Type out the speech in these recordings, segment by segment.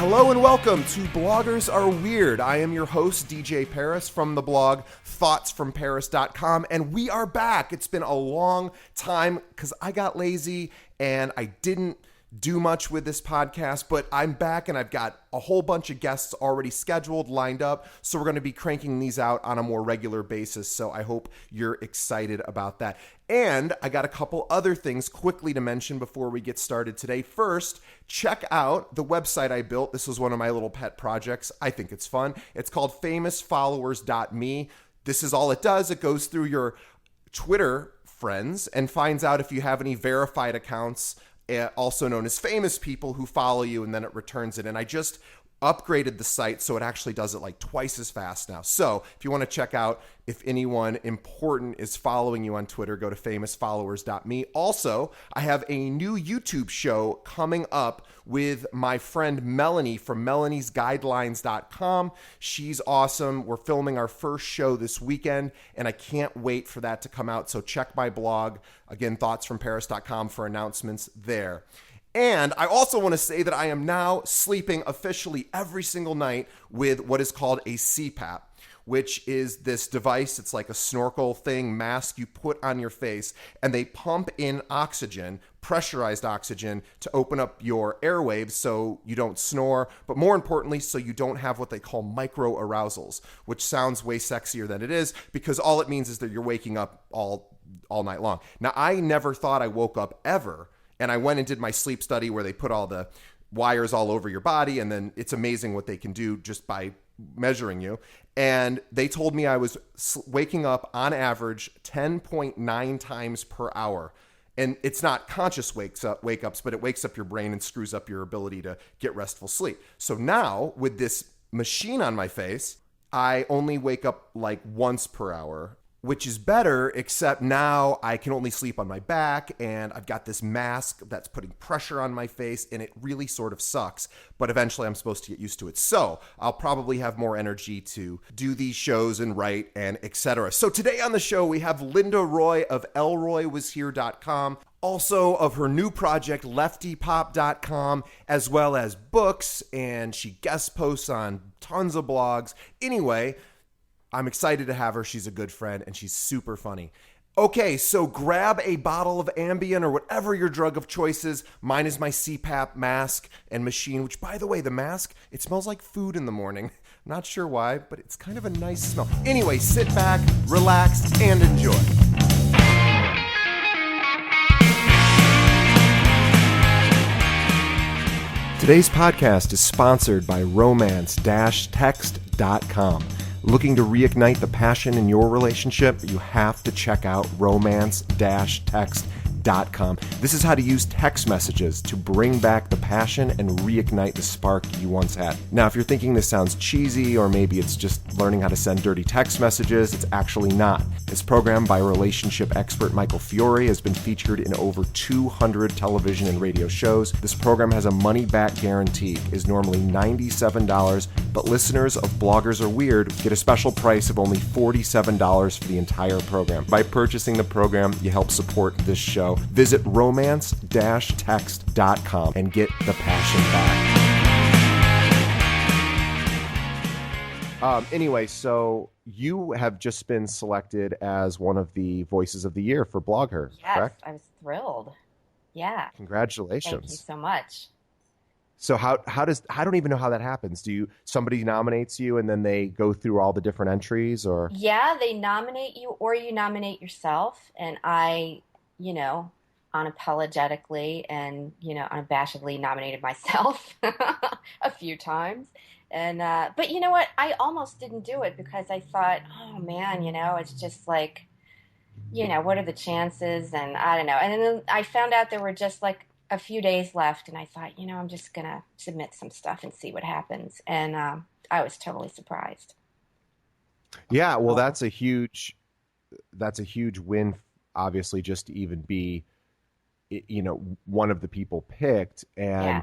Hello and welcome to Bloggers Are Weird. I am your host, DJ Paris, from the blog thoughtsfromparis.com, and we are back. It's been a long time because I got lazy and I didn't do much with this podcast, but I'm back and I've got a whole bunch of guests already scheduled, lined up, so we're going to be cranking these out on a more regular basis, so I hope you're excited about that. And I got a couple other things quickly to mention before we get started today. First, check out the website I built. This was one of my little pet projects. I think it's fun. It's called famousfollowers.me. This is all it does. It goes through your Twitter friends and finds out if you have any verified accounts, also known as famous people who follow you, and then it returns it. And I just upgraded the site so it actually does it like twice as fast now. So if you want to check out if anyone important is following you on Twitter, go to famousfollowers.me. Also, I have a new YouTube show coming up with my friend Melanie from melaniesguidelines.com. She's awesome. We're filming our first show this weekend, and I can't wait for that to come out. So check my blog, again, thoughtsfromparis.com, for announcements there. And I also want to say that I am now sleeping officially every single night with what is called a CPAP, which is this device. It's like a snorkel thing, mask you put on your face, and they pump in oxygen, pressurized oxygen, to open up your airwaves so you don't snore, but more importantly, so you don't have what they call micro arousals, which sounds way sexier than it is, because all it means is that you're waking up all night long. Now, I never thought I woke up ever. And I went and did my sleep study where they put all the wires all over your body, and then it's amazing what they can do just by measuring you. And they told me I was waking up on average 10.9 times per hour. And it's not conscious wake-ups, but it wakes up your brain and screws up your ability to get restful sleep. So now with this machine on my face, I only wake up like once per hour, which is better, except now I can only sleep on my back, and I've got this mask that's putting pressure on my face, and it really sort of sucks, but eventually I'm supposed to get used to it. So I'll probably have more energy to do these shows and write and etc. So today on the show, we have Linda Roy of ElleroyWasHere.com, also of her new project, LeftyPop.com, as well as books, and she guest posts on tons of blogs. Anyway, I'm excited to have her. She's a good friend, and she's super funny. Okay, so grab a bottle of Ambien or whatever your drug of choice is. Mine is my CPAP mask and machine, which, by the way, the mask, it smells like food in the morning. I'm not sure why, but it's kind of a nice smell. Anyway, sit back, relax, and enjoy. Today's podcast is sponsored by romance-text.com. Looking to reignite the passion in your relationship? You have to check out romance-text.com. This is how to use text messages to bring back the passion and reignite the spark you once had. Now, if you're thinking this sounds cheesy, or maybe it's just learning how to send dirty text messages, it's actually not. This program by relationship expert Michael Fiore has been featured in over 200 television and radio shows. This program has a money-back guarantee, is normally $97, but listeners of Bloggers Are Weird get a special price of only $47 for the entire program. By purchasing the program, you help support this show. Visit romance-text.com and get the passion back. Anyway, so you have just been selected as one of the Voices of the Year for BlogHer, correct? Yes, I was thrilled. Yeah. Congratulations. Thank you so much. So I don't even know how that happens. Somebody nominates you and then they go through all the different entries, or? Yeah, they nominate you or you nominate yourself. And I, unapologetically and, unabashedly nominated myself a few times. And, but you know what? I almost didn't do it because I thought, oh man, it's just like, what are the chances? And I don't know. And then I found out there were just like a few days left, and I thought, I'm just going to submit some stuff and see what happens. And I was totally surprised. Yeah, well, that's a huge win, obviously, just to even be, one of the people picked. And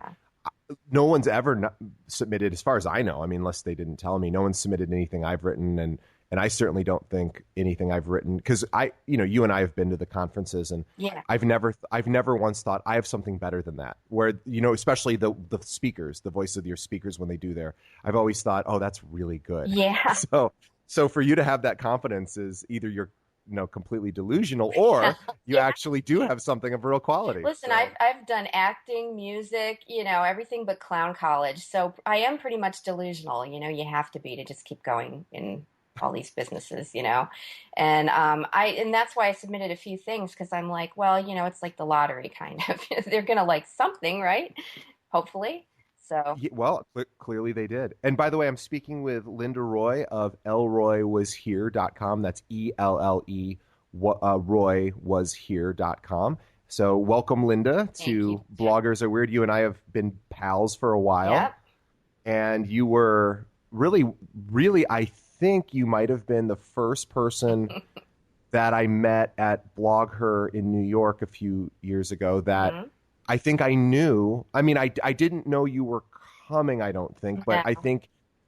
no one's ever submitted, as far as I know, unless they didn't tell me, no one's submitted anything I've written And I certainly don't think anything I've written, because you and I have been to the conferences, and Yeah. I've never once thought I have something better than that. Where, especially the speakers, the voice of your speakers when they do there, I've always thought, oh, that's really good. Yeah. So for you to have that confidence is either you're completely delusional, or you Yeah. actually do have something of real quality. Listen, I've done acting, music, everything but clown college. So I am pretty much delusional. You have to be to just keep going in all these businesses. And that's why I submitted a few things, because I'm like, well, it's like the lottery kind of. They're gonna like something, right? Hopefully. So Well, clearly they did. And by the way, I'm speaking with Linda Roy of ElleroyWasHere.com. That's ELLE RoyWasHere.com. So welcome, Linda, thank you. to Bloggers Are Weird. You and I have been pals for a while. Yep. And you were really, really, I think you might have been the first person that I met at BlogHer in New York a few years ago that I think I knew. I mean, I didn't know you were coming, I don't think, but No.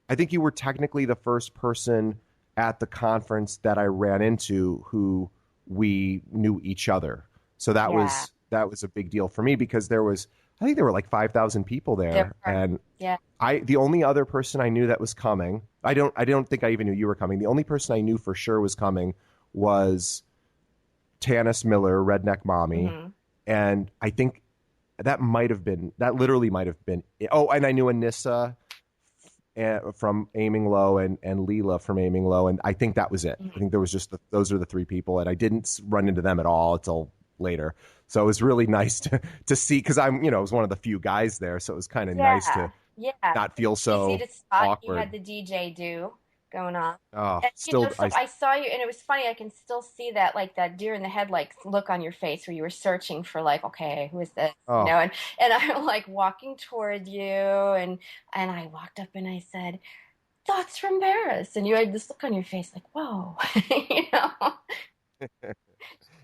I think you were technically the first person at the conference that I ran into who we knew each other. So that Yeah. was a big deal for me, because I think there were like 5,000 people there, and Yeah. the only other person I knew that was coming, I don't think I even knew you were coming. The only person I knew for sure was coming was Tanis Miller, Redneck Mommy, and I think that literally might have been. Oh, and I knew Anissa from Aiming Low and Leela from Aiming Low, and I think that was it. I think there was just those are the three people, and I didn't run into them at all until later. So it was really nice to see, because I'm was one of the few guys there, so it was kind of nice to not feel so Easy to spot. You awkward. had the DJ do going on. Oh, And, still, so I saw you, and it was funny. I can still see that, like that deer in the headlights look on your face, where you were searching for, like, okay, who is this? oh, And I'm like walking toward you, and I walked up and I said, "Thoughts from Paris," and you had this look on your face, like, whoa, you know.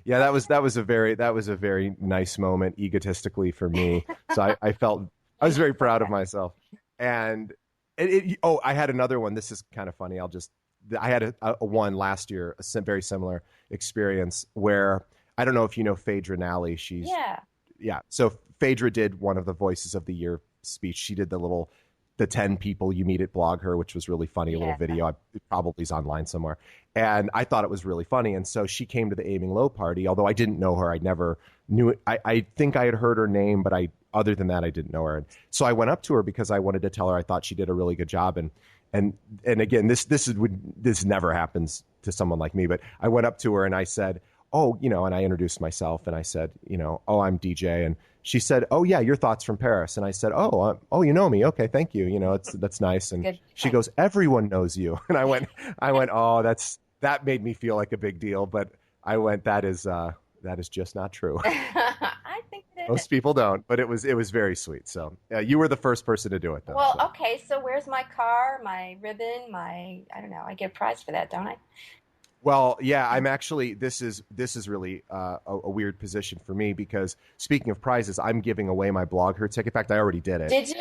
yeah, that was a very nice moment egotistically for me. So I felt I was very proud of myself. And I had another one. This is kind of funny. I had a one last year, very similar experience, where I don't know if you know Phaedra Nally. Yeah. So Phaedra did one of the Voices of the Year speech. She did the 10 people you meet at BlogHer, which was really funny, a little video. It probably is online somewhere. And I thought it was really funny. And so she came to the Aiming Low party, although I didn't know her. I never knew it. I think I had heard her name, but other than that, I didn't know her. And so I went up to her because I wanted to tell her I thought she did a really good job. And again, this never happens to someone like me, but I went up to her and I said, oh, and I introduced myself and I said, oh, I'm DJ. And she said, oh, yeah, your Thoughts from Paris. And I said, oh, you know me. Okay, thank you. That's nice. And Good. She goes, everyone knows you. And I went, oh, that made me feel like a big deal. But I went, that is just not true. I think it is. Most people don't, but it was very sweet. So you were the first person to do it, though. Well, so. okay, so where's my car, my ribbon, I don't know, I get a prize for that, don't I? Well, yeah, I'm actually. This is really a weird position for me, because speaking of prizes, I'm giving away my BlogHer ticket. In fact, I already did it. Did you?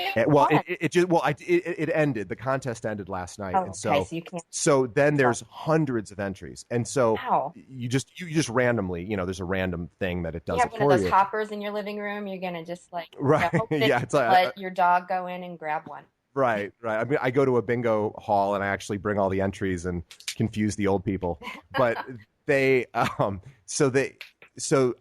It ended. The contest ended last night, and okay, so you can't. So then there's hundreds of entries, and so Wow. you just randomly, there's a random thing that it does. You have it one for of those you. hoppers in your living room. You're gonna just Right. Yeah, it's like let your dog go in and grab one. Right. I mean, I go to a bingo hall and I actually bring all the entries and confuse the old people. But so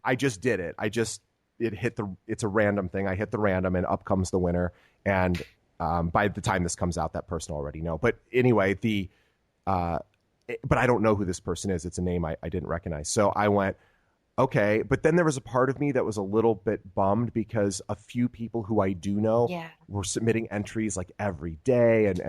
I just did it. It's a random thing. I hit the random and up comes the winner. And by the time this comes out, that person already know. But anyway, but I don't know who this person is. It's a name I didn't recognize. So I went, okay, but then there was a part of me that was a little bit bummed, because a few people who I do know were submitting entries like every day, and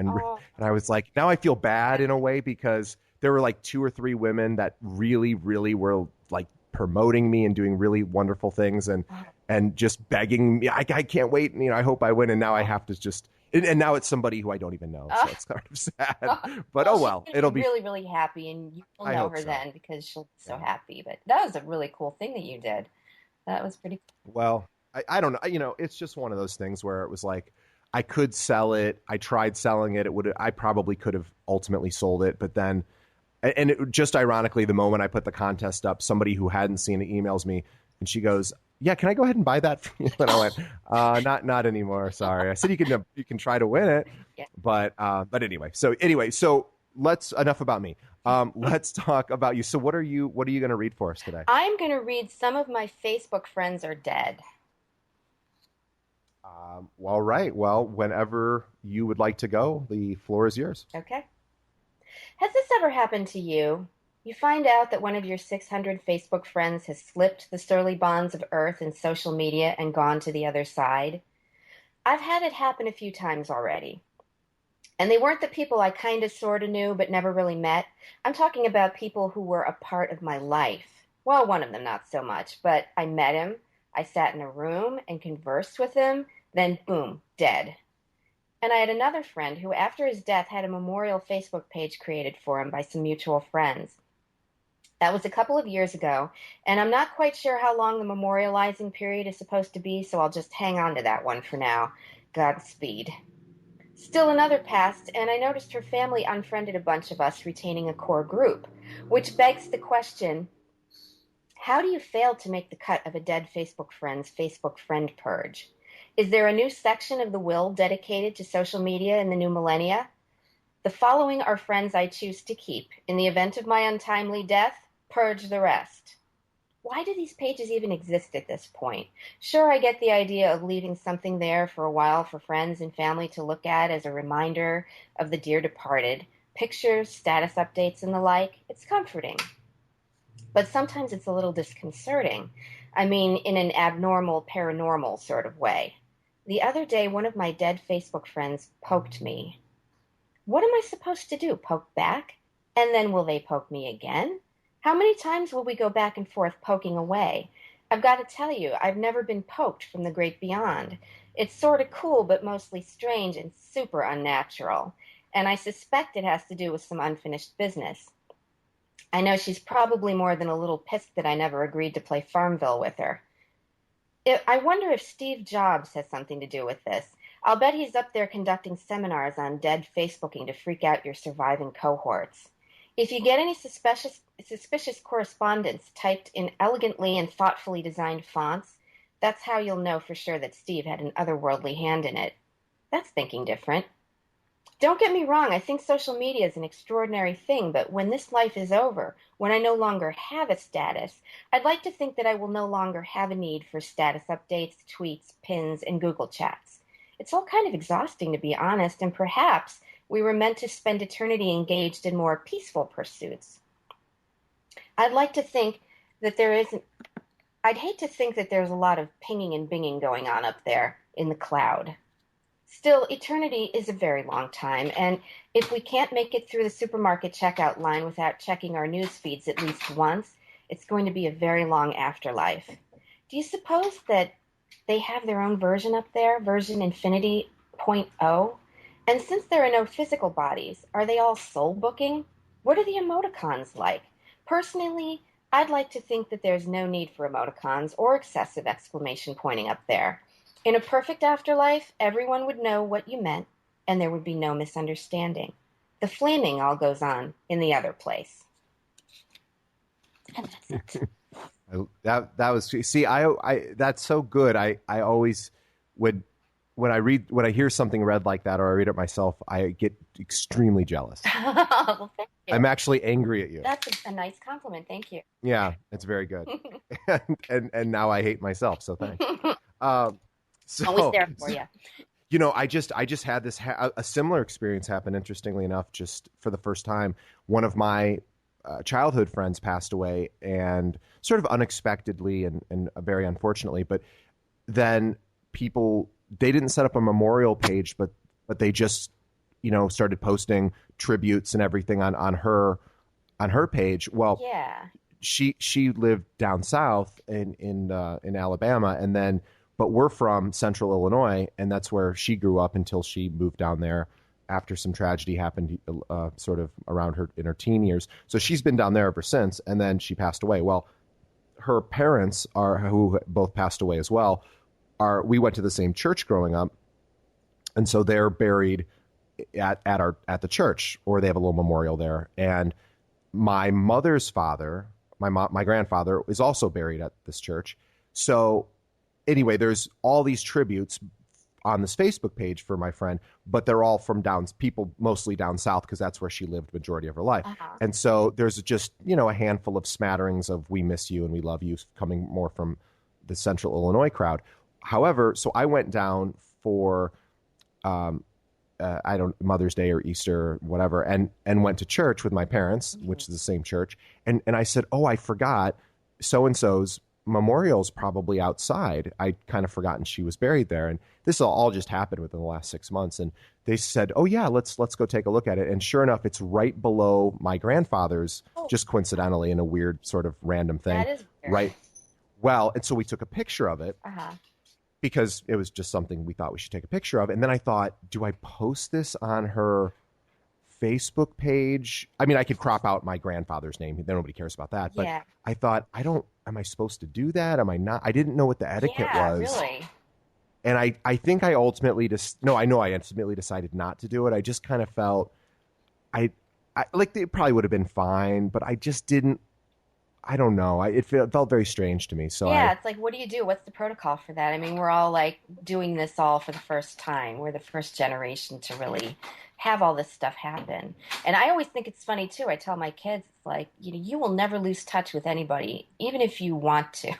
I was like, now I feel bad in a way, because there were like 2 or 3 women that really, really were like promoting me and doing really wonderful things and just begging me, I can't wait, I hope I win, and now I have to just. And now it's somebody who I don't even know, so it's kind of sad. But it'll be really, really happy, and you'll know her then, because she'll be so happy. But that was a really cool thing that you did. That was pretty cool. Well, I don't know. It's just one of those things where it was like, I could sell it. I tried selling it. I probably could have ultimately sold it, but then And just ironically, the moment I put the contest up, somebody who hadn't seen it emails me, and she goes, "Yeah, can I go ahead and buy that for you?" And I went, "Not anymore. Sorry." I said, "You can try to win it, Yeah. but anyway." So let's enough about me. Let's talk about you. So what are you going to read for us today? I'm going to read Some of My Facebook Friends Are Dead. All right. Well, whenever you would like to go, the floor is yours. Okay. Has this ever happened to you? You find out that one of your 600 Facebook friends has slipped the surly bonds of earth and social media and gone to the other side. I've had it happen a few times already. And they weren't the people I kind of sort of knew but never really met. I'm talking about people who were a part of my life. Well, one of them not so much, but I met him, I sat in a room and conversed with him, then boom, dead. And I had another friend who, after his death, had a memorial Facebook page created for him by some mutual friends. That was a couple of years ago, and I'm not quite sure how long the memorializing period is supposed to be, so I'll just hang on to that one for now. Godspeed. Still another passed, and I noticed her family unfriended a bunch of us, retaining a core group, which begs the question, how do you fail to make the cut of a dead Facebook friend's Facebook friend purge? Is there a new section of the will dedicated to social media in the new millennia? The following are friends I choose to keep. In the event of my untimely death, purge the rest. Why do these pages even exist at this point? Sure, I get the idea of leaving something there for a while for friends and family to look at as a reminder of the dear departed. Pictures, status updates, and the like. It's comforting. But sometimes it's a little disconcerting. I mean, in an abnormal, paranormal sort of way. The other day, one of my dead Facebook friends poked me. What am I supposed to do? Poke back? And then will they poke me again? How many times will we go back and forth poking away? I've got to tell you, I've never been poked from the great beyond. It's sort of cool, but mostly strange and super unnatural. And I suspect it has to do with some unfinished business. I know she's probably more than a little pissed that I never agreed to play Farmville with her. I wonder if Steve Jobs has something to do with this. I'll bet he's up there conducting seminars on dead Facebooking to freak out your surviving cohorts. If you get any suspicious correspondence typed in elegantly and thoughtfully designed fonts, that's how you'll know for sure that Steve had an otherworldly hand in it. That's thinking different. Don't get me wrong, I think social media is an extraordinary thing, but when this life is over, when I no longer have a status, I'd like to think that I will no longer have a need for status updates, tweets, pins, and Google chats. It's all kind of exhausting, to be honest, and perhaps we were meant to spend eternity engaged in more peaceful pursuits. I'd hate to think that there's a lot of pinging and binging going on up there in the cloud. Still, eternity is a very long time, and if we can't make it through the supermarket checkout line without checking our news feeds at least once, it's going to be a very long afterlife. Do you suppose that they have their own version up there, version Infinity .0? And since there are no physical bodies, are they all soul booking? What are the emoticons like? Personally, I'd like to think that there's no need for emoticons or excessive exclamation pointing up there. In a perfect afterlife, everyone would know what you meant, and there would be no misunderstanding. The flaming all goes on in the other place. And that's it. That was, see, I that's so good. I always would, when I hear something read like that or I read it myself, I get extremely jealous. Well, thank you. I'm actually angry at you. That's a nice compliment. Thank you. Yeah, it's very good. and now I hate myself. So thanks. So, always there for you. You know, I just had this a similar experience happen. Interestingly enough, just for the first time, one of my childhood friends passed away, and sort of unexpectedly and very unfortunately. But then they didn't set up a memorial page, but they just, you know, started posting tributes and everything on her page. Well, yeah, she lived down south in Alabama, and then. But we're from Central Illinois, and that's where she grew up until she moved down there after some tragedy happened sort of around her in her teen years. So she's been down there ever since, and then she passed away. Well, her parents who both passed away as well, we went to the same church growing up, and so they're buried at the church, or they have a little memorial there. And my mother's father, my grandfather, is also buried at this church. So anyway, there's all these tributes on this Facebook page for my friend, but they're all from people mostly down south because that's where she lived majority of her life. Uh-huh. And so there's just, you know, a handful of smatterings of "we miss you" and "we love you" coming more from the Central Illinois crowd. However, so I went down for um, I don't Mother's Day or Easter or whatever, and went to church with my parents, which is the same church, and I said, "Oh, I forgot so and so's memorial's probably outside. I kind of forgotten she was buried there." And this all just happened within the last 6 months. And they said, "Oh yeah, let's go take a look at it." And sure enough, it's right below my grandfather's, Oh, just coincidentally in a weird sort of random thing. that is weird. Right. Well, and so we took a picture of it Uh-huh. because it was just something we thought we should take a picture of. And then I thought, do I post this on her Facebook page? I mean, I could crop out my grandfather's name. Then nobody cares about that. But Yeah. I thought, am I supposed to do that? Am I not? I didn't know what the etiquette Yeah, was. really. And I think I ultimately I know I ultimately decided not to do it. I just kind of felt I like it probably would have been fine, but I just didn't. I don't know. It felt very strange to me. So Yeah, it's like, what do you do? What's the protocol for that? I mean, we're all like doing this all for the first time. We're the first generation to really have all this stuff happen. And I always think it's funny too. I tell my kids, it's like, you will never lose touch with anybody, even if you want to,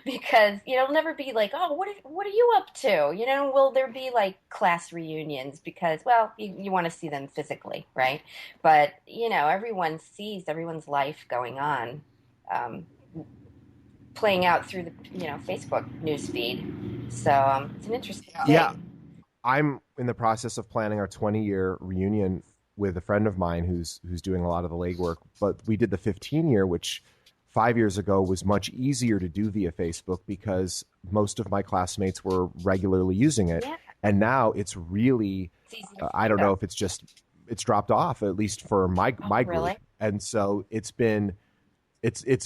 because it'll never be like, oh, what are you up to? Will there be like class reunions because, well, you want to see them physically, right? But everyone sees everyone's life going on. Um, Playing out through the Facebook news feed. So it's an interesting yeah, thing. I'm in the process of planning our 20-year reunion with a friend of mine who's doing a lot of the legwork. But we did the 15-year, which 5 years ago was much easier to do via Facebook because most of my classmates were regularly using it, Yeah, and now it's really it's easy to I don't find know them. if it's dropped off, at least for Oh, my really? group. And so it's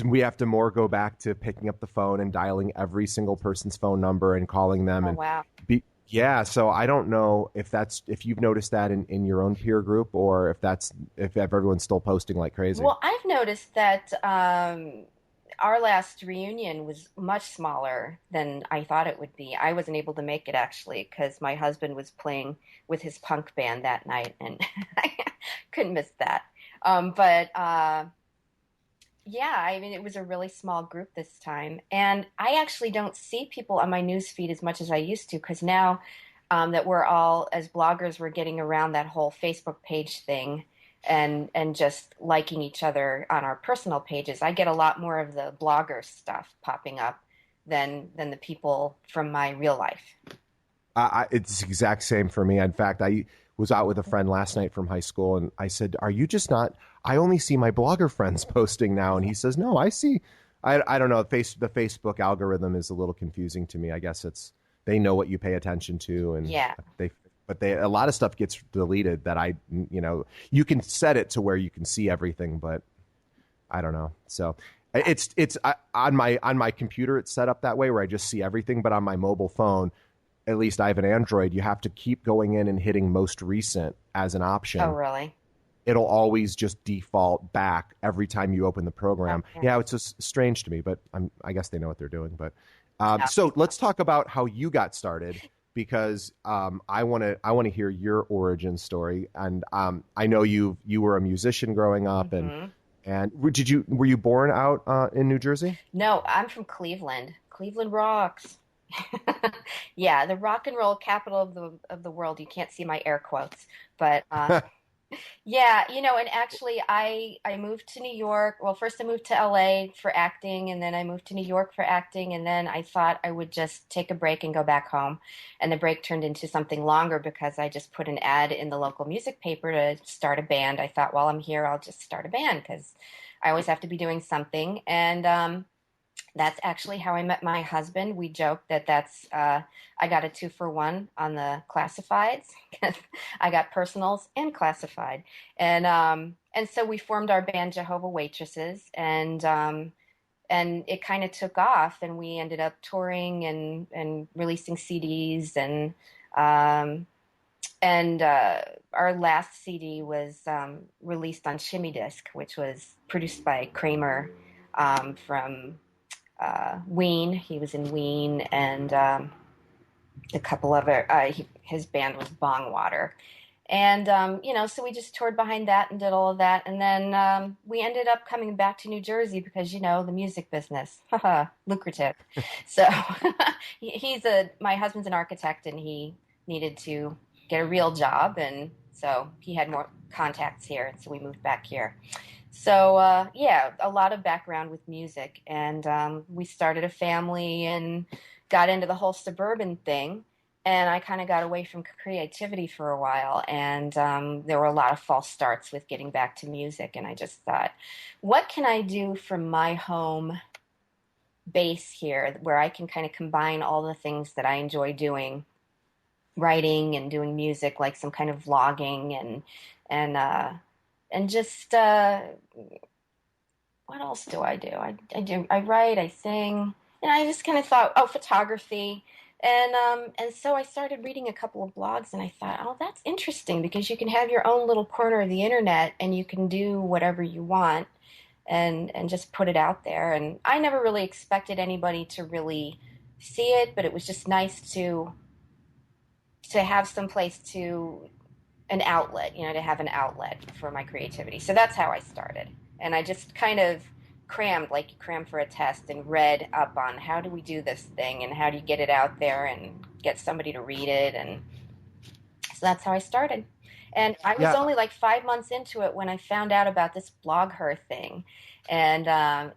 we have to more go back to picking up the phone and dialing every single person's phone number and calling them Oh, and wow. yeah. So I don't know if you've noticed that in your own peer group, or if everyone's still posting like crazy. Well, I've noticed that our last reunion was much smaller than I thought it would be. I wasn't able to make it actually because my husband was playing with his punk band that night, and I couldn't miss that. But yeah, I mean, it was a really small group this time. And I actually don't see people on my news feed as much as I used to because now that we're all, as bloggers, we're getting around that whole Facebook page thing and just liking each other on our personal pages. I get a lot more of the blogger stuff popping up than the people from my real life. It's the exact same for me. In fact, I was out with a friend last night from high school, and I said, "Are you just not? I only see my blogger friends posting now." And he says, "No, I see. I don't know. The Facebook algorithm is a little confusing to me. I guess they know what you pay attention to, and Yeah. they a lot of stuff gets deleted that you can set it to where you can see everything, but I don't know. So it's on my computer it's set up that way where I just see everything, but on my mobile phone, at least I have an Android, you have to keep going in and hitting most recent as an Oh, option. really? It'll always just default back every time you open the Oh, program. yeah. Yeah, it's just strange to me, but I guess they know what they're doing. But Yeah. so let's talk about how you got started because I want to hear your origin story. And I know you were a musician growing up, Hmm. and were you born out in New Jersey? No, I'm from Cleveland. Cleveland rocks. Yeah, the rock and roll capital of the world. You can't see my air quotes, but yeah, and actually I moved to New York. Well, first I moved to LA for acting, and then I moved to New York for acting, and then I thought I would just take a break and go back home. And the break turned into something longer because I just put an ad in the local music paper to start a band. I thought, while I'm here, I'll just start a band because I always have to be doing something. And that's actually how I met my husband. We joke that I got a 2-for-1 on the classifieds because I got personals and classified, and so we formed our band Jehovah Waitresses, and it kind of took off, and we ended up touring and releasing CDs, And our last CD was released on Shimmy Disc, which was produced by Kramer from Ween. He was in Ween, and a couple other. His band was Bongwater, and so we just toured behind that and did all of that, and then we ended up coming back to New Jersey because the music business, haha, lucrative. So my husband's an architect, and he needed to get a real job, and so he had more contacts here, and so we moved back here. So yeah, a lot of background with music, and we started a family and got into the whole suburban thing. And I kind of got away from creativity for a while, and there were a lot of false starts with getting back to music. And I just thought, what can I do from my home base here, where I can kind of combine all the things that I enjoy doing, writing and doing music, like some kind of vlogging and just what else do I do? I write, I sing, and I just kind of thought, oh, photography. And so I started reading a couple of blogs, and I thought, oh, that's interesting because you can have your own little corner of the internet, and you can do whatever you want, and just put it out there. And I never really expected anybody to really see it, but it was just nice to have some place to an outlet, to have an outlet for my creativity. So that's how I started. And I just kind of crammed, like you cram for a test, and read up on how do we do this thing and how do you get it out there and get somebody to read it. And so that's how I started. And I was Yeah, only like 5 months into it when I found out about this blog her thing. And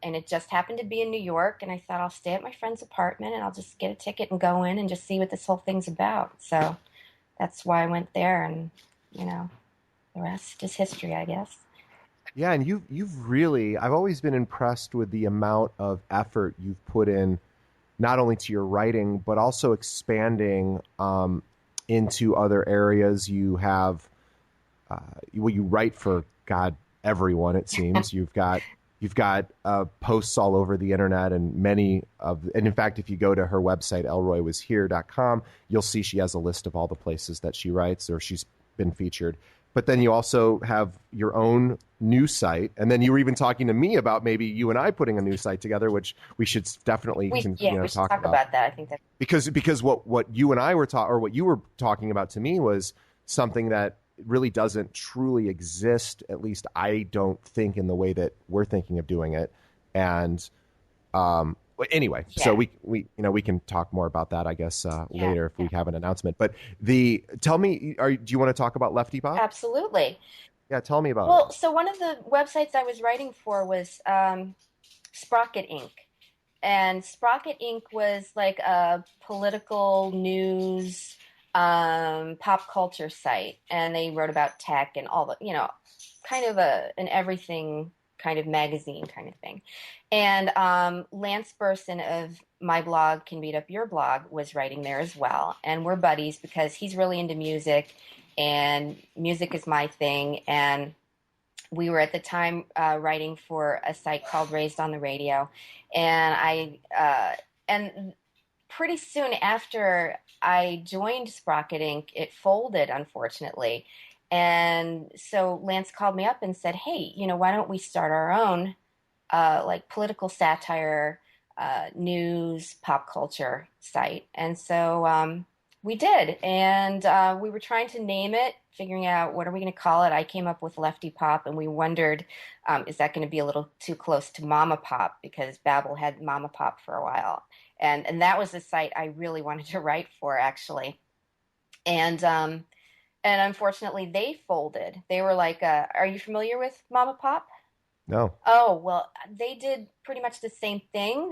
it just happened to be in New York. And I thought I'll stay at my friend's apartment and I'll just get a ticket and go in and just see what this whole thing's about. So that's why I went there. And, the rest is history, I guess. yeah, and you've really, I've always been impressed with the amount of effort you've put in, not only to your writing but also expanding into other areas. You have you write for God everyone, it seems. You've got posts all over the internet, and and in fact, if you go to her website ElleroyWasHere.com, you'll see she has a list of all the places that she writes or she's been featured. But then you also have your own news site, and then you were even talking to me about maybe you and I putting a news site together, which we should definitely We should talk talk about. about that. I think that. Because what you and I were or what you were talking about to me was something that really doesn't truly exist. At least I don't think in the way that we're thinking of doing it. And but anyway, so Yeah. we can talk more about that, I guess, Yeah. later if Yeah. we have an announcement. But tell me, do you want to talk about Lefty Pop? Absolutely. Yeah, tell me about it. Well, so one of the websites I was writing for was Sprocket Inc. And Sprocket Inc. was like a political news, pop culture site, and they wrote about tech and all the, kind of an everything kind of magazine kind of thing. And Lance Burson of my blog, Can Beat Up Your Blog, was writing there as well. And we're buddies because he's really into music, and music is my thing. And we were at the time writing for a site called Raised on the Radio, and and pretty soon after I joined Sprocket Inc., it folded, unfortunately. And so Lance called me up and said, "Hey, why don't we start our own like political satire, news, pop culture site?" And so we did, and we were trying to name it, figuring out what are we going to call it. I came up with Lefty Pop, and we wondered, is that going to be a little too close to Mama Pop, because Babbel had Mama Pop for a while, and that was the site I really wanted to write for, actually. And unfortunately, they folded. They were like, "Are you familiar with Mama Pop?" No. Oh, well, they did pretty much the same thing.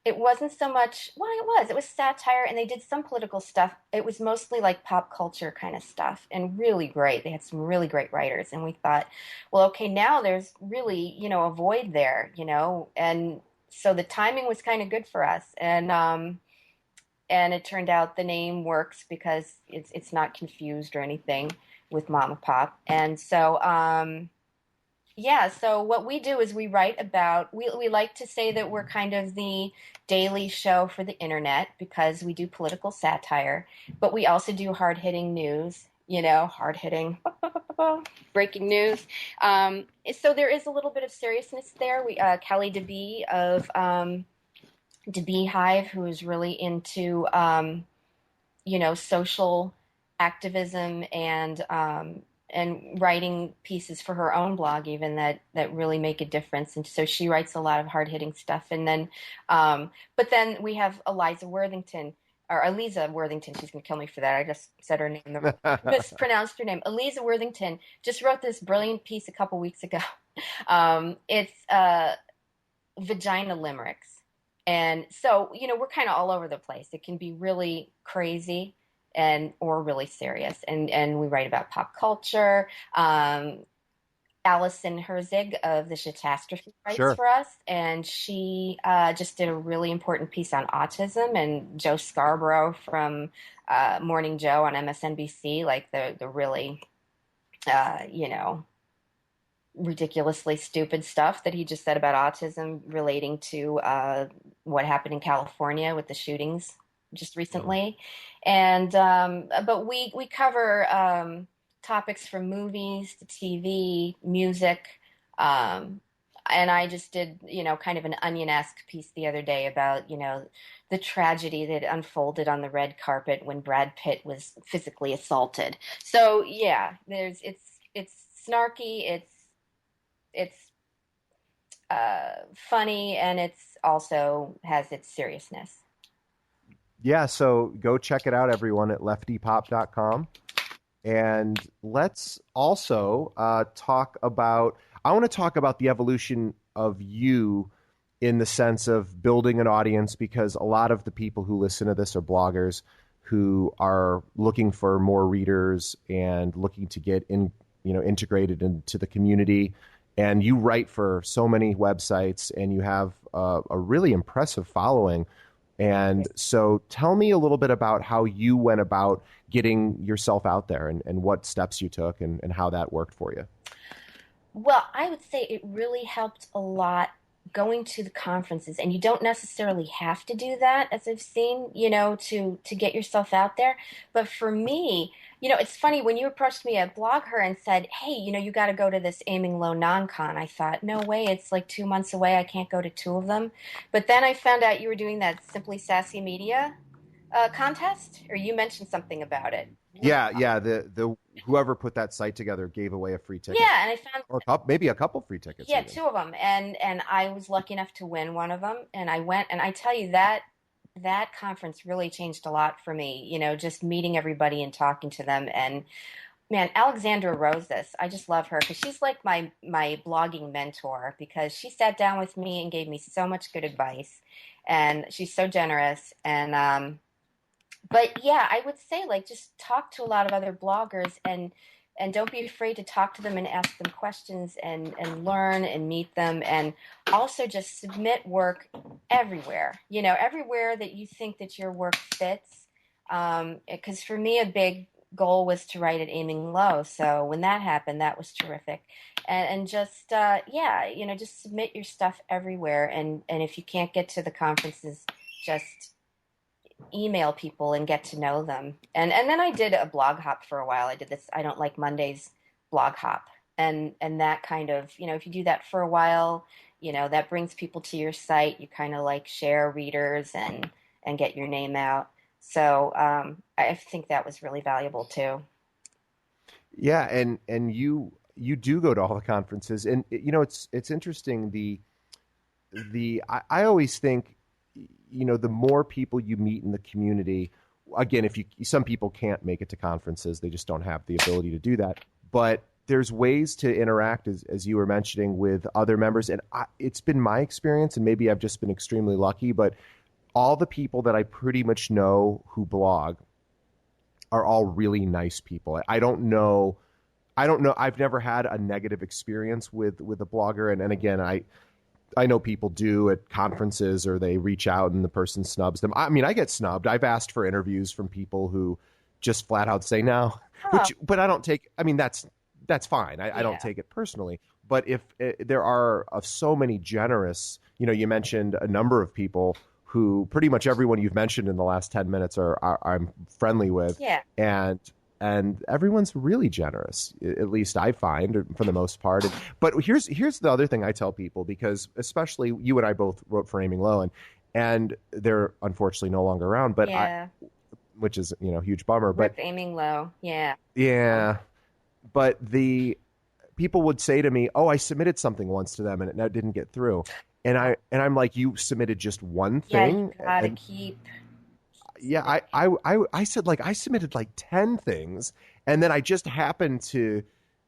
It wasn't so much, well, it was satire, and they did some political stuff. It was mostly like pop culture kind of stuff, and really great. They had some really great writers, and we thought, well, okay, now there's really, a void there, and so the timing was kind of good for us. And it turned out the name works because it's not confused or anything with Mama Pop. And so, Yeah, so what we do is we write about, we like to say that we're kind of the daily show for the internet because we do political satire, but we also do hard-hitting news, hard-hitting breaking news. So there is a little bit of seriousness there. Kelly DeBee of DeBee Hive, who is really into social activism and writing pieces for her own blog even that really make a difference. And so she writes a lot of hard hitting stuff. And then, but then we have Eliza Worthington. Or Eliza Worthington, she's going to kill me for that. I just said her name, mispronounced her name. Eliza Worthington just wrote this brilliant piece a couple weeks ago. It's vagina limericks. And so, we're kind of all over the place. It can be really crazy or really serious. And we write about pop culture. Allison Herzig of the Catastrophe writes Sure. for us, and she just did a really important piece on autism. And Joe Scarborough from Morning Joe on MSNBC, like the really, ridiculously stupid stuff that he just said about autism relating to what happened in California with the shootings just recently. And but we cover topics from movies to TV, music. And I just did, kind of an Onion-esque piece the other day about, the tragedy that unfolded on the red carpet when Brad Pitt was physically assaulted. So yeah, it's snarky, it's funny, and it's also has its seriousness. Yeah, so go check it out, everyone, at leftypop.com. And let's also I want to talk about the evolution of you in the sense of building an audience, because a lot of the people who listen to this are bloggers who are looking for more readers and looking to get integrated into the community. And you write for so many websites and you have a really impressive following. And so tell me a little bit about how you went about getting yourself out there and what steps you took and how that worked for you. Well, I would say it really helped a lot going to the conferences, and you don't necessarily have to do that, as I've seen, to get yourself out there. But for me, it's funny when you approached me at BlogHer and said, "Hey, you got to go to this Aiming Low non-con." I thought, "No way! It's like 2 months away. I can't go to two of them." But then I found out you were doing that Simply Sassy Media contest, or you mentioned something about it. Yeah. The whoever put that site together gave away a free ticket, Yeah, and I found or maybe a couple free tickets. yeah, Even. two of them, and I was lucky enough to win one of them, and I went, and I tell you that conference really changed a lot for me. Just meeting everybody and talking to them, and man, Alexandra Rosas, I just love her because she's like my blogging mentor, because she sat down with me and gave me so much good advice, and she's so generous. And but yeah, I would say like just talk to a lot of other bloggers, and don't be afraid to talk to them and ask them questions, and learn and meet them, and also just submit work everywhere, everywhere that you think that your work fits. Because for me, a big goal was to write at Aiming Low. So when that happened, that was terrific. And just, just submit your stuff everywhere. And if you can't get to the conferences, just email people and get to know them. And then I did a blog hop for a while. I did this I Don't Like Mondays blog hop. And that kind of, if you do that for a while, that brings people to your site. You kind of like share readers and get your name out. So I think that was really valuable too. Yeah, and you do go to all the conferences, and it's interesting. I always think, the more people you meet in the community, again, if some people can't make it to conferences, they just don't have the ability to do that. But there's ways to interact, as you were mentioning, with other members. And it's been my experience, and maybe I've just been extremely lucky, but all the people that I pretty much know who blog are all really nice people. I don't know. I've never had a negative experience with a blogger. And again, I know people do at conferences, or they reach out and the person snubs them. I mean, I get snubbed. I've asked for interviews from people who just flat out say no, Oh, but I don't take, I mean, that's fine. I don't take it personally, But if there are so many generous, you mentioned a number of people who pretty much everyone you've mentioned in the last 10 minutes are I'm friendly with. Yeah. And everyone's really generous, at least I find for the most part. But here's the other thing I tell people, because especially you and I both wrote for Aiming Low, and they're unfortunately no longer around, but Yeah. which is, a huge bummer. Rip But Aiming Low. Yeah. yeah, but the people would say to me, "Oh, I submitted something once to them and it didn't get through." And I'm like, "You submitted just one Yeah, you thing?" gotta And keep yeah, submitting. I said, like, I submitted like 10 things, and then I just happened to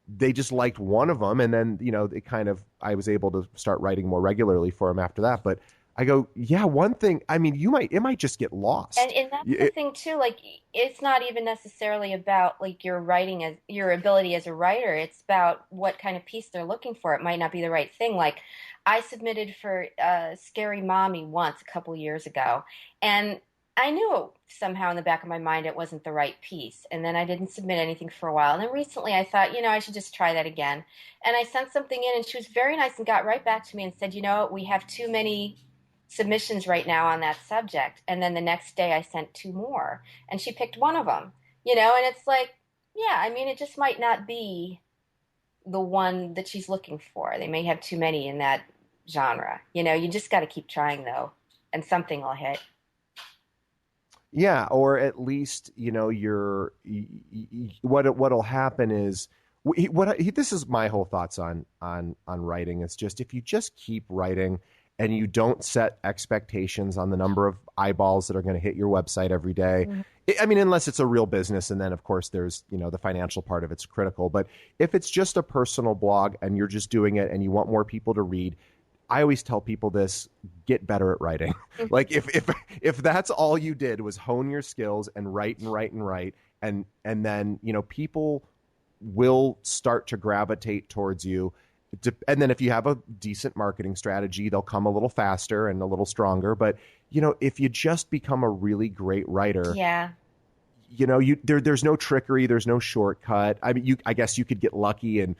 they just liked one of them, and then it kind of I was able to start writing more regularly for them after that. But I go, yeah, one thing. I mean, it might just get lost. And that's the thing too, like it's not even necessarily about like your writing as your ability as a writer. It's about what kind of piece they're looking for. It might not be the right thing. Like I submitted for Scary Mommy once a couple years ago, and I knew somehow in the back of my mind it wasn't the right piece. And then I didn't submit anything for a while. And then recently I thought, I should just try that again. And I sent something in, and she was very nice and got right back to me and said, we have too many submissions right now on that subject. And then the next day I sent two more, and she picked one of them, and it's like, yeah, I mean, it just might not be the one that she's looking for. They may have too many in that genre. You just got to keep trying though, and something will hit. Yeah, or at least what'll happen is this is my whole thoughts on writing. It's just if you just keep writing and you don't set expectations on the number of eyeballs that are going to hit your website every day. Mm-hmm. I mean, unless it's a real business, and then of course there's the financial part of it's critical. But if it's just a personal blog and you're just doing it and you want more people to read, I always tell people this: get better at writing. Like if that's all you did was hone your skills and write and write and write, and then people will start to gravitate towards you. And then if you have a decent marketing strategy, they'll come a little faster and a little stronger. But if you just become a really great writer, Yeah. There's no trickery, there's no shortcut. I mean, I guess you could get lucky and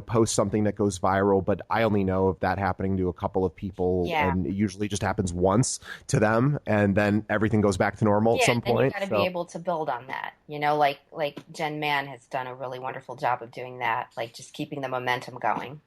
post something that goes viral, but I only know of that happening to a couple of people, Yeah. and it usually just happens once to them, and then everything goes back to normal at some And you point. got to be able to build on that. Like Jen Mann has done a really wonderful job of doing that, like just keeping the momentum going.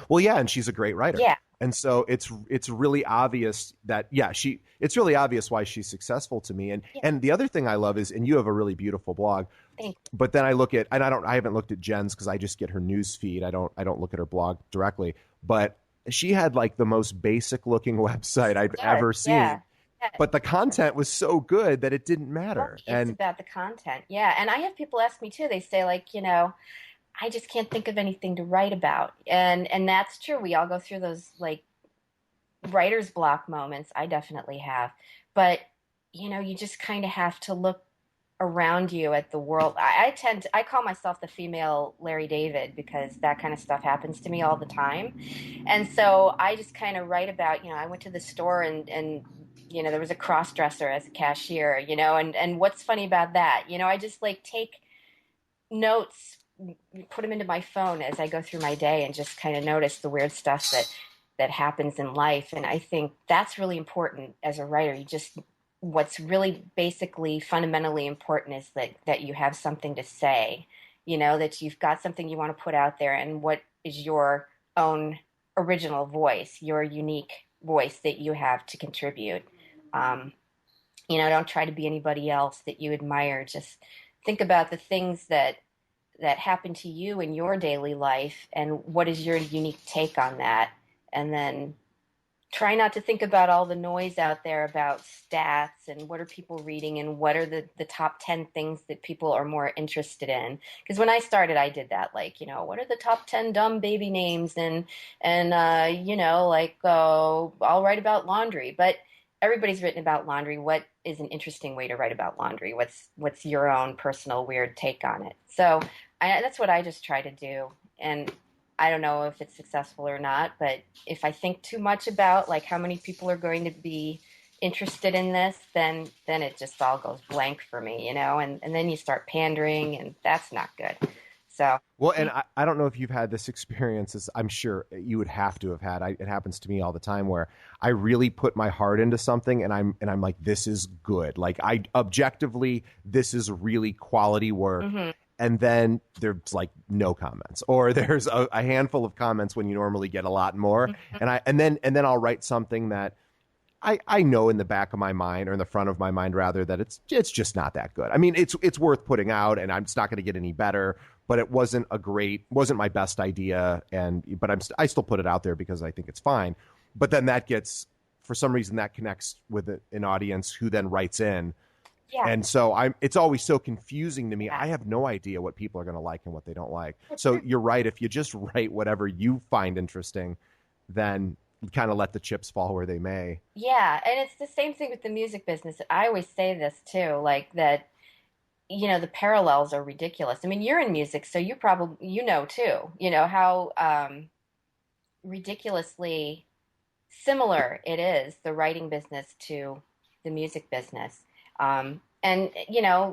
Well, yeah, and she's a great writer. Yeah. And so it's really obvious that it's really obvious why she's successful to me. Yeah. And the other thing I love is, and you have a really beautiful blog. Thank you. But then I look at, and I haven't looked at Jen's because I just get her news feed. I don't look at her blog directly. But she had like the most basic looking website I've ever seen. Yeah. But the content was so good that it didn't matter. Well, it's about the content. Yeah. And I have people ask me too. They say like, I just can't think of anything to write about. And that's true. We all go through those like writer's block moments. I definitely have. But you just kind of have to look around you at the world. I call myself the female Larry David because that kind of stuff happens to me all the time. And so I just kind of write about, I went to the store and there was a cross dresser as a cashier, and what's funny about that? I just like take notes, put them into my phone as I go through my day and just kind of notice the weird stuff that happens in life. And I think that's really important as a writer. What's really basically fundamentally important is that you have something to say, that you've got something you want to put out there, and what is your own original voice, your unique voice that you have to contribute. Don't try to be anybody else that you admire. Just think about the things that happen to you in your daily life and what is your unique take on that. And then try not to think about all the noise out there about stats and what are people reading and what are the top 10 things that people are more interested in. Because when I started, I did that, like, what are the top 10 dumb baby names and I'll write about laundry. But everybody's written about laundry. What is an interesting way to write about laundry? What's your own personal weird take on it? So that's what I just try to do. And I don't know if it's successful or not, but if I think too much about like how many people are going to be interested in this, then it just all goes blank for me, and then you start pandering, and that's not good. So, Well, and I don't know if you've had this experience, as I'm sure you would have to have had. It happens to me all the time where I really put my heart into something and I'm like, this is good. Like I objectively, this is really quality work. mhm. And then there's like no comments, or there's a handful of comments when you normally get a lot more. And then I'll write something that I know in the back of my mind, or in the front of my mind rather, that it's just not that good. I mean, it's worth putting out, and it's not going to get any better. But it wasn't my best idea, but I still put it out there because I think it's fine. But then for some reason that connects with an audience who then writes in, Yeah. and so it's always so confusing to me. Yeah. I have no idea what people are going to like and what they don't like. So you're right. If you just write whatever you find interesting, then kind of let the chips fall where they may. Yeah, and it's the same thing with the music business. I always say this too, like that, the parallels are ridiculous. I mean, you're in music, so you know too, how ridiculously similar it is, the writing business to the music business. And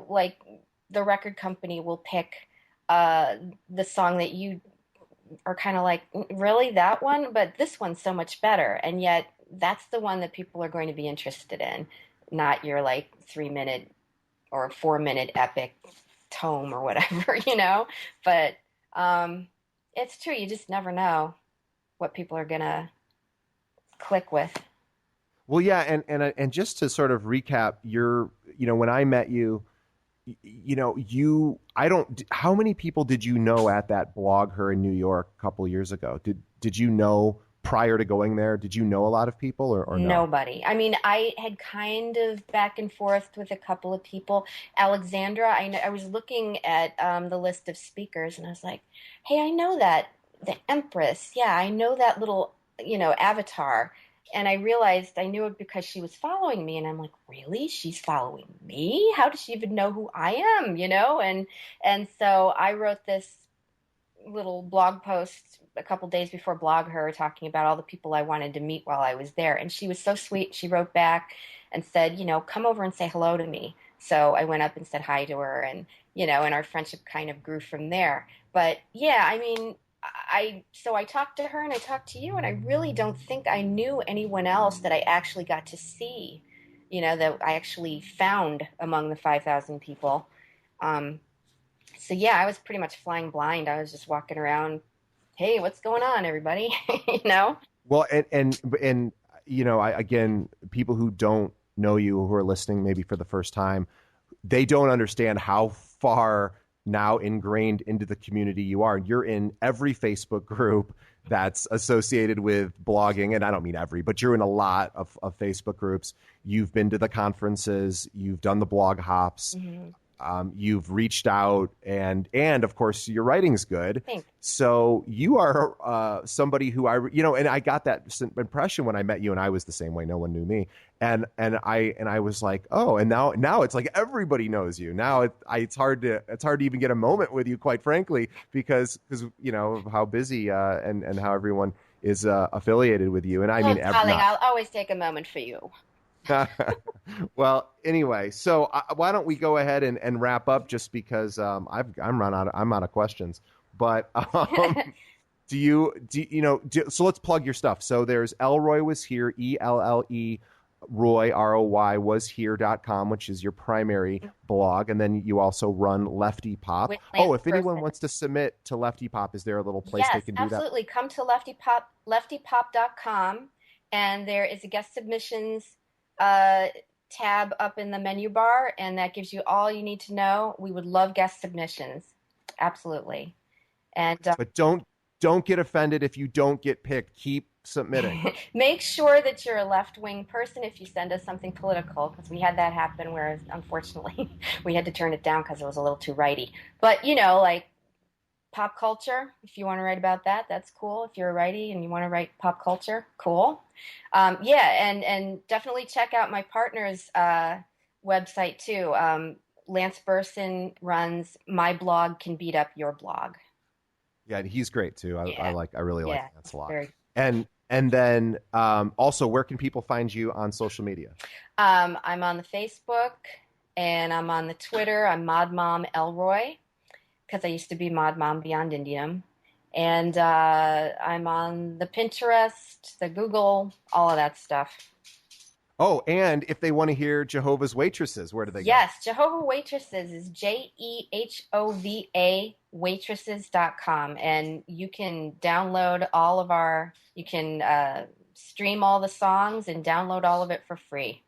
like the record company will pick the song that you are kind of like, really that one? But this one's so much better. And yet that's the one that people are going to be interested in, not your like 3 minute or 4 minute epic tome or whatever, But it's true. You just never know what people are going to click with. Well, yeah, and just to sort of recap, when I met you, I don't. How many people did you know at that blog her in New York a couple years ago? Did you know prior to going there? Did you know a lot of people or no? Nobody. I mean, I had kind of back and forth with a couple of people. Alexandra, I was looking at the list of speakers, and I was like, hey, I know that the Empress. Yeah, I know that little avatar. And I realized I knew it because she was following me, and I'm like, really? She's following me? How does she even know who I am? And so I wrote this little blog post a couple days before Blog Her, talking about all the people I wanted to meet while I was there. And she was so sweet. She wrote back and said, come over and say hello to me. So I went up and said hi to her, and our friendship kind of grew from there. But yeah, I mean, so I talked to her and I talked to you, and I really don't think I knew anyone else that I actually got to see, that I actually found among the 5,000 people. So yeah, I was pretty much flying blind. I was just walking around, hey, what's going on, everybody? Well, and again, people who don't know you, who are listening maybe for the first time, they don't understand how far now ingrained into the community you are. You're in every Facebook group that's associated with blogging, and I don't mean every, but you're in a lot of Facebook groups. You've been to the conferences, you've done the blog hops. Mm-hmm. You've reached out, and of course your writing's good. Thanks. So you are somebody who and I got that impression when I met you, and I was the same way. No one knew me, and I was like, oh, and now it's like everybody knows you. Now it's hard to even get a moment with you, quite frankly, because of how busy and how everyone is affiliated with you. And I mean, darling, I'll always take a moment for you. Well, anyway, so why don't we go ahead and wrap up, just because I'm out of questions. But so let's plug your stuff. So there's Elroy Was Here, ELLE Roy ROY was here.com, which is your primary blog, and then you also run Lefty Pop. If anyone wants to submit to Lefty Pop, is there a little place they can do that? Yes, absolutely. Come to leftypop.com, and there is a guest submissions tab up in the menu bar, and that gives you all you need to know. We would love guest submissions, absolutely. And but don't get offended if you don't get picked. Keep submitting. Make sure that you're a left-wing person if you send us something political, because we had that happen where unfortunately we had to turn it down because it was a little too righty. But like pop culture, if you want to write about that, that's cool. If you're a righty and you want to write pop culture, cool. And definitely check out my partner's website too. Lance Burson runs My Blog Can Beat Up Your Blog. Yeah, he's great too. I really like Lance a lot. And then also, where can people find you on social media? I'm on the Facebook, and I'm on the Twitter. I'm Mod Mom Elroy. because I used to be Mod Mom Beyond Indium. And I'm on the Pinterest, the Google, all of that stuff. Oh, and if they want to hear Jehovah's Waitresses, where do they go? Yes, Jehovah Waitresses is Jehova waitresses.com. And you can download all of you can stream all the songs and download all of it for free.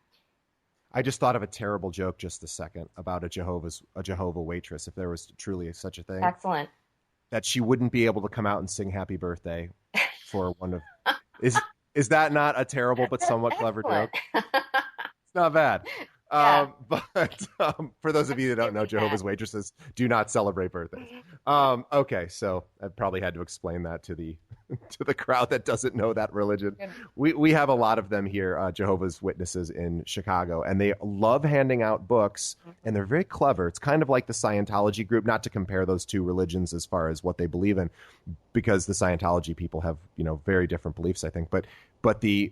I just thought of a terrible joke just a second about a Jehovah waitress, if there was truly such a thing, Excellent. that she wouldn't be able to come out and sing Happy Birthday for one of is is that not a terrible but somewhat clever Excellent. joke? It's not bad. Yeah. But for those of you that don't know, Jehovah's Waitresses do not celebrate birthdays. Okay, so I probably had to explain that to the to the crowd that doesn't know that religion. Good. We have a lot of them here, Jehovah's Witnesses in Chicago, and they love handing out books, and they're very clever. It's kind of like the Scientology group, not to compare those two religions as far as what they believe in, because the Scientology people have, very different beliefs, I think. But the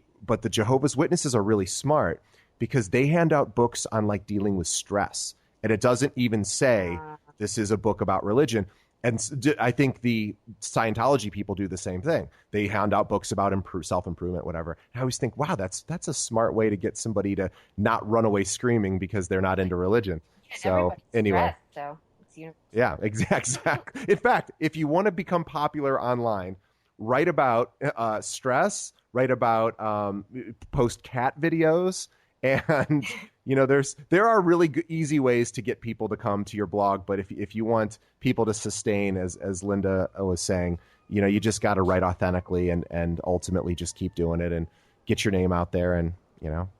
Jehovah's Witnesses are really smart because they hand out books on like dealing with stress, and it doesn't even say this is a book about religion. And I think the Scientology people do the same thing. They hand out books about self-improvement, whatever. And I always think, wow, that's a smart way to get somebody to not run away screaming because they're not into religion. Yeah, So anyway, stressed, so it's universal. yeah, exactly. In fact, if you want to become popular online, write about stress, write about post cat videos, and there are really easy ways to get people to come to your blog. But if you want people to sustain, as Linda was saying, you just got to write authentically and ultimately just keep doing it and get your name out there, and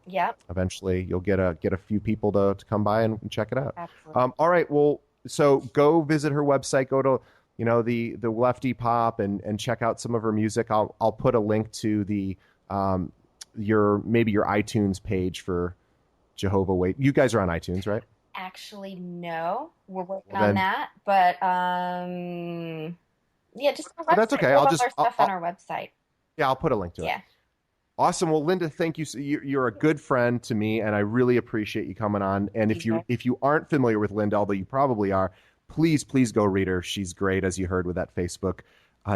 Yep. eventually you'll get a few people to come by and check it out. Absolutely. All right, well, so go visit her website, go to the Lefty Pop and check out some of her music. I'll put a link to the your iTunes page for Jehovah Wait. You guys are on iTunes, right? Actually, no. We're working Well, on then- that, but yeah, just our website. That's okay. We'll I'll have just- our stuff I'll- on our website. Yeah, I'll put a link to it. Yeah. Awesome. Well, Linda, thank you. You're a good friend to me, and I really appreciate you coming on. And if you aren't familiar with Linda, although you probably are, please go read her. She's great, as you heard with that Facebook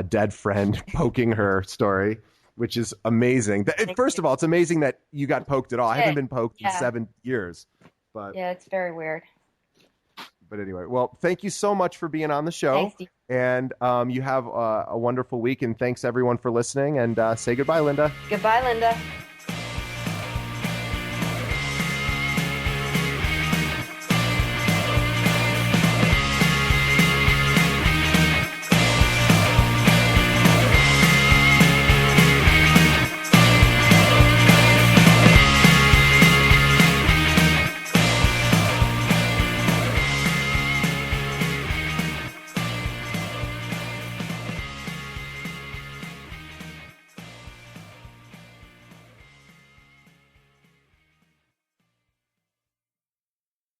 dead friend poking her story, which is amazing. First of all, it's amazing that you got poked at all. I haven't been poked in 7 years. But yeah, it's very weird. But anyway, well, thank you so much for being on the show. Thanks, Steve. And you have a wonderful week. And thanks, everyone, for listening. And say goodbye, Linda. Goodbye, Linda.